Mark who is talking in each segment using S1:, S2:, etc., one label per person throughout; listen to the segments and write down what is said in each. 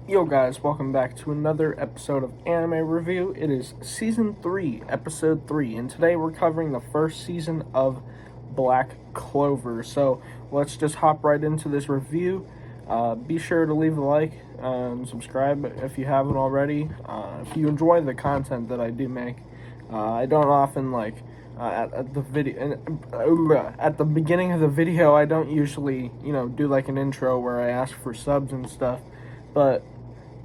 S1: Yo guys, welcome back to another episode of Anime Review. It is Season 3, Episode 3, and today we're covering the first season of Black Clover. So let's just hop right into this review. Be sure to leave a like and subscribe if you haven't already. If you enjoy the content that I do make, I don't often at the video at the beginning of the video. I don't usually do like an intro where I ask for subs and stuff, but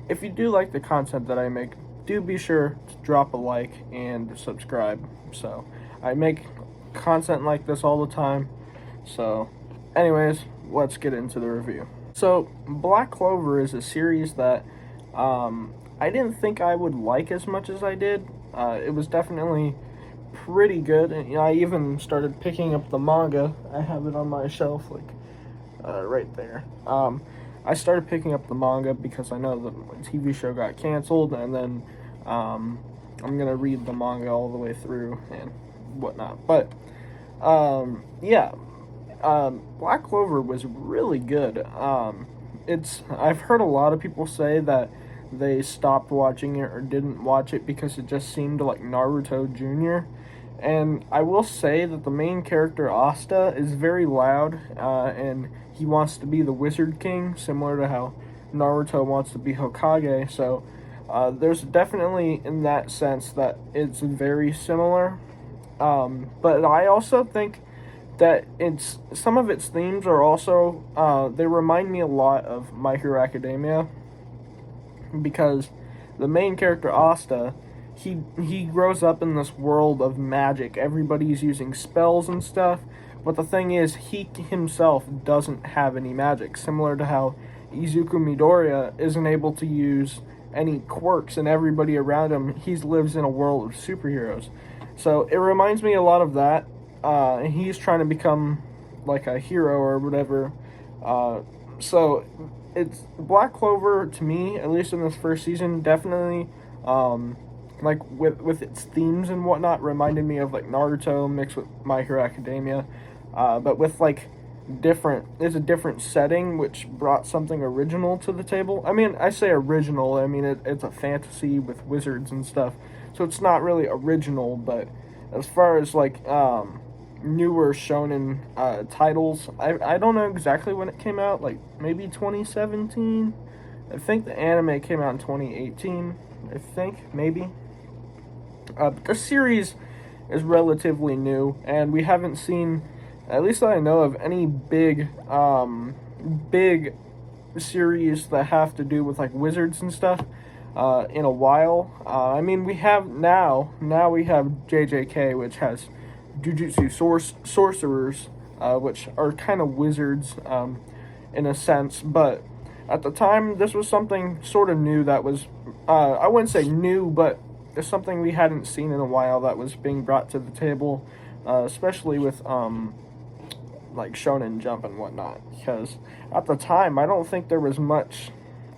S1: if you do like the content that I make, do be sure to drop a like and subscribe. So I make content like this all the time. So anyways, let's get into the review. So Black Clover is a series that I didn't think I would like as much as I did. It was definitely pretty good, and I even started picking up the manga. I have it on my shelf, right there. I started picking up the manga because I know the TV show got canceled, and then I'm gonna read the manga all the way through and whatnot. But Black Clover was really good. I've heard a lot of people say that they stopped watching it or didn't watch it because it just seemed like Naruto Jr. And I will say that the main character, Asta, is very loud, and he wants to be the Wizard King, similar to how Naruto wants to be Hokage. So there's definitely, in that sense, that it's very similar. But I also think that some of its themes are also, they remind me a lot of My Hero Academia, because the main character, Asta, he grows up in this world of magic. Everybody's using spells and stuff, but the thing is, he himself doesn't have any magic, similar to how Izuku Midoriya isn't able to use any quirks, and everybody around him, he lives in a world of superheroes. So it reminds me a lot of that. He's trying to become like a hero or whatever. So it's Black Clover, to me, at least in this first season, definitely with its themes and whatnot, reminded me of like Naruto mixed with My Hero Academia, but with it's a different setting, which brought something original to the table. I mean, I say original, I mean it's a fantasy with wizards and stuff, so it's not really original. But as far as newer shonen titles, I don't know exactly when it came out, like maybe 2017. I think the anime came out in 2018, I think, maybe. But the series is relatively new, and we haven't seen, at least that I know of, any big series that have to do with like wizards and stuff in a while. I mean, we have now we have JJK, which has Jujutsu sorcerers, which are kind of wizards in a sense, but at the time this was something sort of new that was, I wouldn't say new, but it's something we hadn't seen in a while that was being brought to the table, especially with like Shonen Jump and whatnot, because at the time I don't think there was much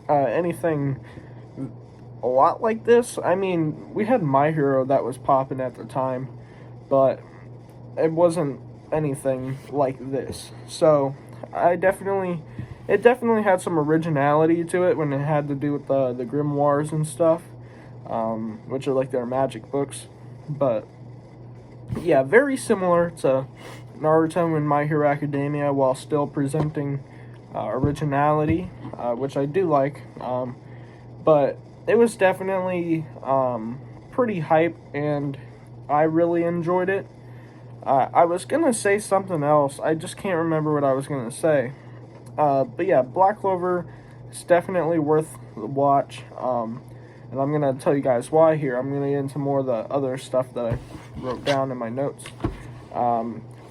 S1: anything a lot like this. I mean, we had My Hero that was popping at the time, but it wasn't anything like this. So it definitely had some originality to it when it had to do with the grimoires and stuff, which are like their magic books. But yeah, very similar to Naruto and My Hero Academia, while still presenting originality, which I do like. But it was definitely pretty hype, and I really enjoyed it. I was gonna say something else, I just can't remember what I was gonna say. But yeah, Black Clover is definitely worth the watch. And I'm gonna tell you guys why here. I'm gonna get into more of the other stuff that I wrote down in my notes.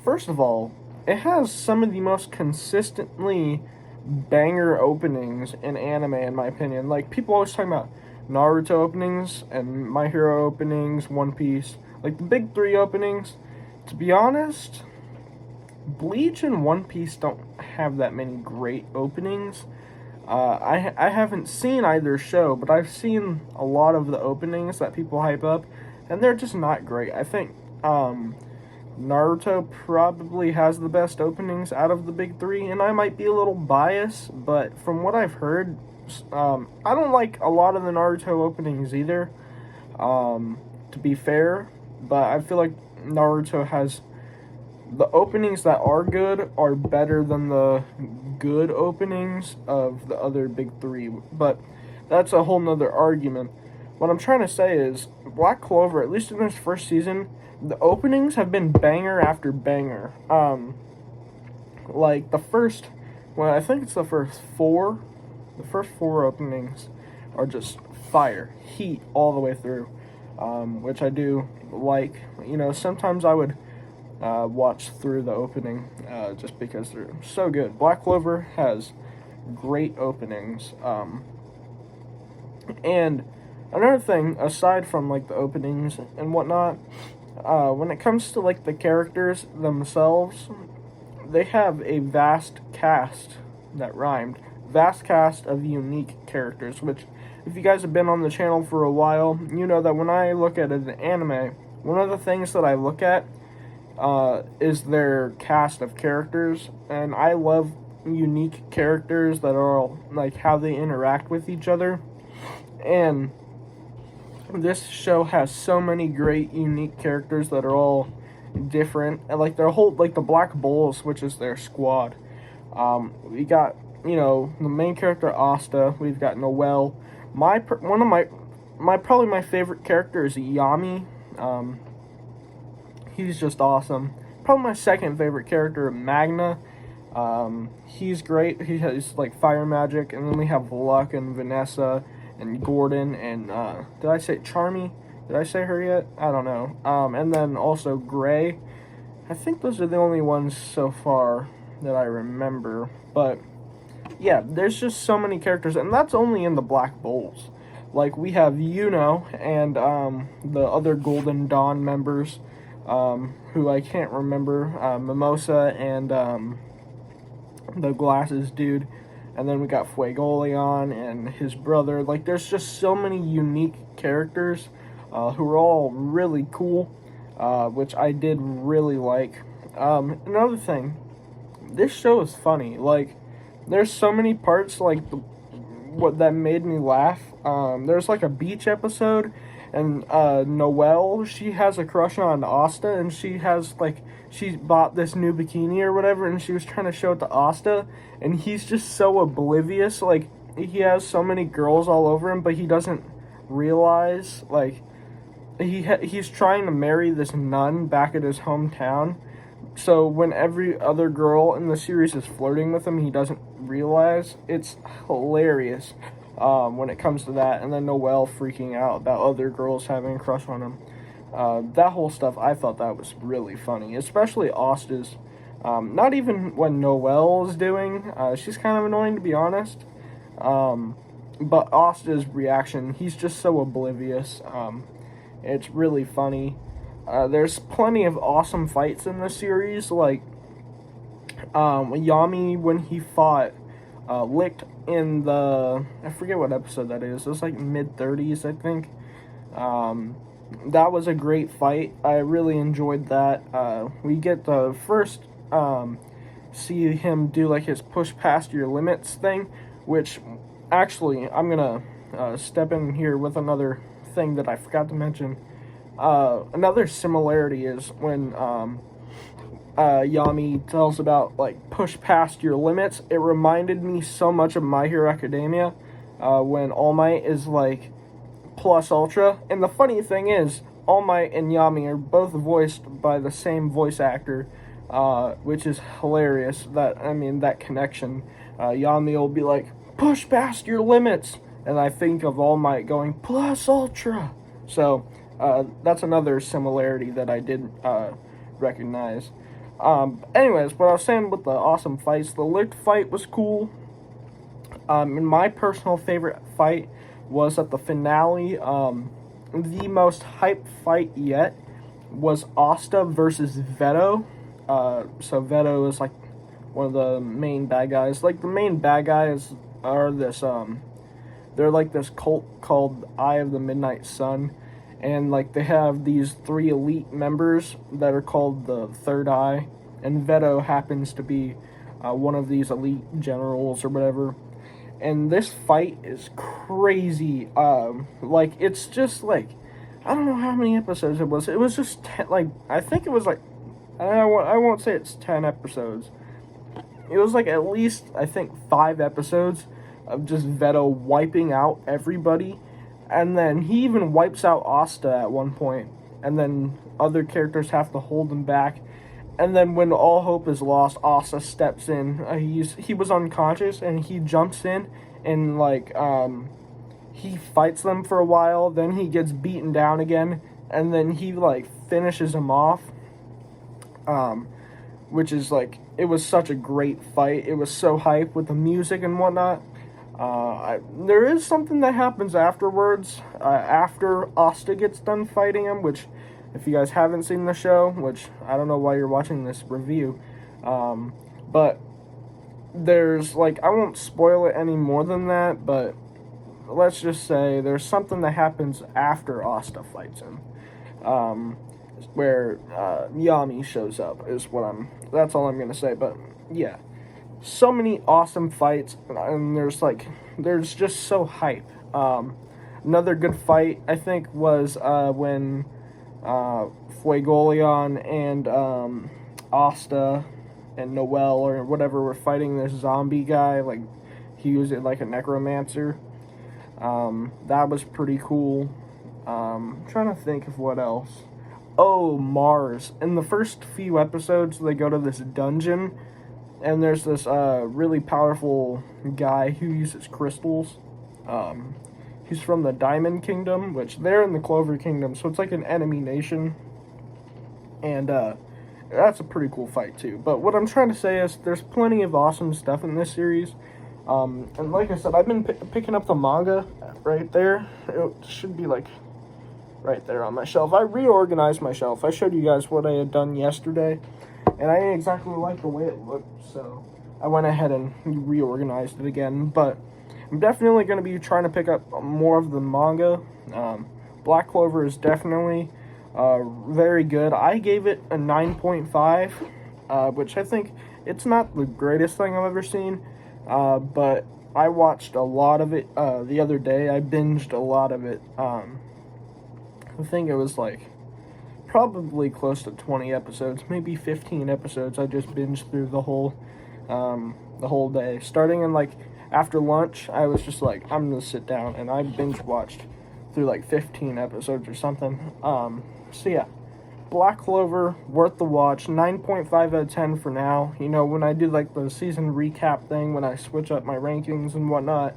S1: First of all, it has some of the most consistently banger openings in anime, in my opinion. Like, people always talking about Naruto openings and My Hero openings, One Piece, like the big three openings. To be honest, Bleach and One Piece don't have that many great openings. I haven't seen either show, but I've seen a lot of the openings that people hype up, and they're just not great. I think Naruto probably has the best openings out of the big three, and I might be a little biased, but from what I've heard, I don't like a lot of the Naruto openings either, to be fair, but I feel like Naruto has the openings that are good are better than the good openings of the other big three, but that's a whole nother argument. What I'm trying to say is Black Clover, at least in this first season, the openings have been banger after banger. Like the first, well, I think it's the first four openings are just fire, heat all the way through, which I do like. You know, sometimes I would watch through the opening just because they're so good. Black Clover has great openings. And another thing, aside from like the openings and whatnot, when it comes to like the characters themselves, they have a vast cast that rhymed. Vast cast of unique characters, which if you guys have been on the channel for a while, you know that when I look at an anime, one of the things that I look at is their cast of characters, and I love unique characters that are all, like how they interact with each other. And this show has so many great unique characters that are all different, and like their whole, like the Black Bulls, which is their squad. We got, you know, the main character Asta. We've got Noelle. One of my probably my favorite character is Yami. He's just awesome. Probably my second favorite character, Magna. He's great. He has like fire magic, and then we have Luck and Vanessa and Gordon and did I say Charmy? Did I say her yet? I don't know. And then also Gray. I think those are the only ones so far that I remember. But yeah, there's just so many characters, and that's only in the Black Bulls. Like we have Yuno and the other Golden Dawn members, who I can't remember, Mimosa and the glasses dude. And then we got Fuegoleon and his brother. Like, there's just so many unique characters who are all really cool, which I did really like. Another thing, this show is funny. Like, there's so many parts, like, what that made me laugh. There's, like, a beach episode, and Noelle, she has a crush on Asta, and she bought this new bikini or whatever, and she was trying to show it to Asta, and he's just so oblivious. Like, he has so many girls all over him, but he doesn't realize, like, he's trying to marry this nun back at his hometown, so when every other girl in the series is flirting with him, he doesn't realize. It's hilarious when it comes to that, and then Noelle freaking out about other girls having a crush on him. That whole stuff, I thought that was really funny, especially Asta's. Not even when Noelle is doing, she's kind of annoying to be honest. But Asta's reaction, he's just so oblivious. It's really funny. There's plenty of awesome fights in this series, like Yami when he fought Licked in the, I forget what episode that is. It was like mid-30s, I think. That was a great fight. I really enjoyed that. We get the first see him do like his push past your limits thing, which actually I'm gonna step in here with another thing that I forgot to mention. Another similarity is when Yami tells about like push past your limits. It reminded me so much of My Hero Academia when All Might is like plus ultra, and the funny thing is All Might and Yami are both voiced by the same voice actor, which is hilarious. That connection. Yami will be like, push past your limits, and I think of All Might going plus ultra. So that's another similarity that I did recognize. Anyways, what I was saying with the awesome fights, the Licked fight was cool. And my personal favorite fight was at the finale. The most hype fight yet was Asta versus Veto. So Veto is like one of the main bad guys. Like the main bad guys are this they're like this cult called Eye of the Midnight Sun, and like they have these 3 elite members that are called the Third Eye, and Veto happens to be one of these elite generals or whatever. and this fight is crazy. Like, it's just like, I don't know how many episodes it was. It was just like, I think it was like, I won't say it's 10 episodes. It was like at least, I think, 5 episodes of just Veto wiping out everybody. And then he even wipes out Asta at one point. And then other characters have to hold him back. And then when all hope is lost, Asta steps in. He was unconscious, and he jumps in and, like, he fights them for a while. Then he gets beaten down again. And then he, like, finishes him off. Which is, like, it was such a great fight. It was so hype with the music and whatnot. There is something that happens afterwards, after Asta gets done fighting him, which, if you guys haven't seen the show, which I don't know why you're watching this review, but there's, like, I won't spoil it any more than that, but let's just say there's something that happens after Asta fights him, where Yami shows up, that's all I'm gonna say. But yeah, so many awesome fights, and there's just so hype. Another good fight, I think, was when Fuegoleon and Asta and Noelle or whatever were fighting this zombie guy. Like, he used it like a necromancer. That was pretty cool. I'm trying to think of what else. Oh, Mars. In the first few episodes, they go to this dungeon, and there's this really powerful guy who uses crystals. He's from the Diamond Kingdom, which they're in the Clover Kingdom, so it's like an enemy nation. And that's a pretty cool fight, too. But what I'm trying to say is there's plenty of awesome stuff in this series. And like I said, I've been picking up the manga right there. It should be like right there on my shelf. I reorganized my shelf. I showed you guys what I had done yesterday, and I didn't exactly like the way it looked, so I went ahead and reorganized it again. But I'm definitely going to be trying to pick up more of the manga. Black Clover is definitely very good. I gave it a 9.5, which I think it's not the greatest thing I've ever seen, but I watched a lot of it the other day. I binged a lot of it. I think it was like probably close to 20 episodes, maybe 15 episodes. I just binged through the whole day. Starting in, like, after lunch, I was just like, I'm gonna sit down, and I binge watched through like 15 episodes or something. So yeah, Black Clover, worth the watch. 9.5 out of 10 for now. You know, when I do like the season recap thing, when I switch up my rankings and whatnot,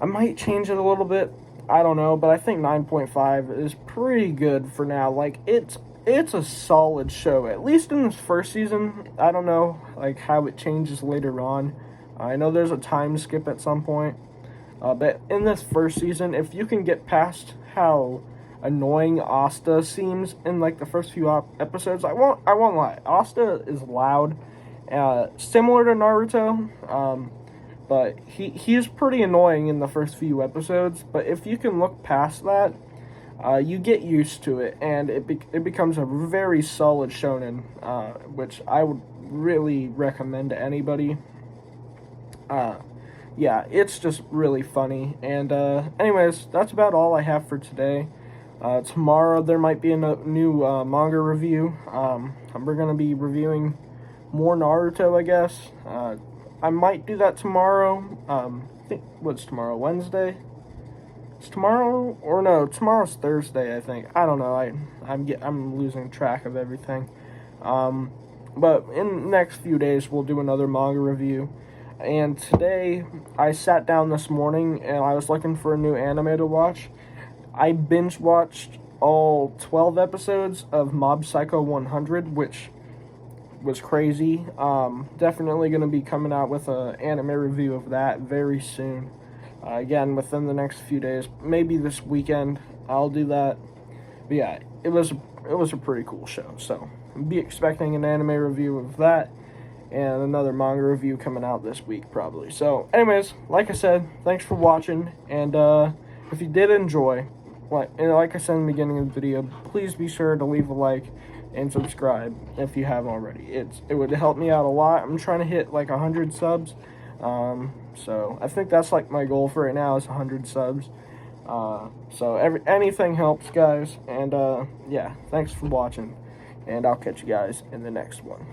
S1: I might change it a little bit. I don't know, but I think 9.5 is pretty good for now. Like, it's a solid show, at least in this first season. I don't know, like, how it changes later on. I know there's a time skip at some point, but in this first season, if you can get past how annoying Asta seems in, like, the first few episodes, I won't lie, Asta is loud, similar to Naruto, but he is pretty annoying in the first few episodes. But if you can look past that, you get used to it, and it becomes a very solid shonen, which I would really recommend to anybody. Yeah, it's just really funny. And anyways, that's about all I have for today. Tomorrow there might be a new manga review. We're gonna be reviewing more Naruto, I guess. I might do that tomorrow. I think, what's tomorrow? Wednesday? It's tomorrow? Or no, tomorrow's Thursday, I think. I don't know. I'm losing track of everything. But in the next few days, we'll do another manga review. And today, I sat down this morning, and I was looking for a new anime to watch. I binge-watched all 12 episodes of Mob Psycho 100, which was crazy. Definitely going to be coming out with an anime review of that very soon. Again, within the next few days, maybe this weekend, I'll do that. But yeah, it was a pretty cool show. So be expecting an anime review of that, and another manga review coming out this week probably. So anyways, like I said, thanks for watching, and if you did enjoy, like I said in the beginning of the video, please be sure to leave a like and subscribe if you haven't already. It would help me out a lot. I'm trying to hit like 100 subs. So I think that's like my goal for right now is 100 subs. So anything helps, guys. And yeah, thanks for watching, and I'll catch you guys in the next one.